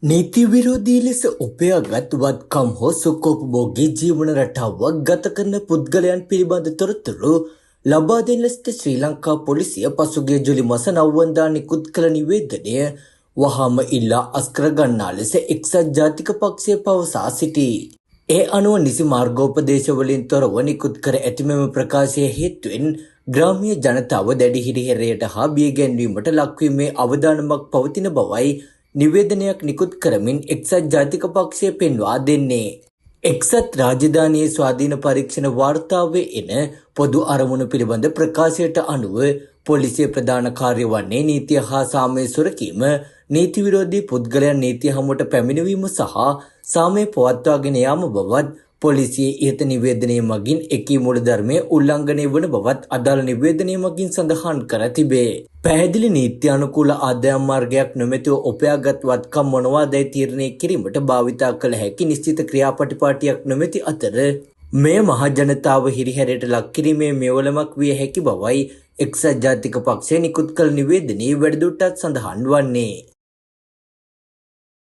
නීති විරෝධී ලෙස උපයාගත් වත්කම් හෝ සුඛෝපභෝගී ජීවන රටාවක් ගත කරන පුද්ගලයන් පිළිබඳ තොරතුරු ලබා දෙන ලෙසට ශ්‍රී ලංකා පොලිසිය පසුගිය ජූලි මාස 9 වනදා නිකුත් කළ නිවේදනය වහාම ඉල්ලා අස්කර ගන්නා ලෙස එක්සත් ජාතික පක්ෂය පවසා සිටී. ඒ අනුව නිසි මාර්ගෝපදේශ වලින් තොරව නිකුත් කර ඇති මෙම ප්‍රකාශය හේතුවෙන් ග්‍රාමීය ජනතාව දැඩි හිරිහැරයට හා බියගැන්වීමට ලක්වීමේ අවදානමක් පවතින බවයි නිවේදනයක් නිකුත් කරමින් එක්සත් ජාතික පක්ෂය පෙන්වා දෙන්නේ. එක්සත් රාජධානියේ ස්වාධීන පරීක්ෂණ වාර්තාවේ එන පොදු අරමුණු පිළිබඳ ප්‍රකාශයට අනුව පොලිසිය ප්‍රධාන කාර්ය වන්නේ නීතිය හා සාමය සුරකීම, නීති විරෝධී පුද්ගලයන් නීතිය හමුවට පැමිණවීම සහ සාමය පවත්වාගෙන යාම බවත් පොලිසියේ ඉහත නිවේදනය මගින් එකී මූලධර්මයේ උල්ලංඝනය වන බවත් අදාළ නිවේදනය මගින් සඳහන් කර තිබේ. පැහැදිලි නීත්‍යානුකූල ආදායම් මාර්ගයක් නොමැතිව උපයාගත් වත්කම් මොනවාදැයි තීරණය කිරීමට භාවිතා කළ හැකි නිශ්චිත ක්‍රියාපටිපාටියක් නොමැති අතර මෙය මහ ජනතාව හිරිහැරයට ලක් කිරීමේ මෙවලමක් විය හැකි බවයි එක්සත් ජාතික පක්ෂය නිකුත් කළ නිවේදනයේ වැඩිදුරටත් සඳහන් වන්නේ.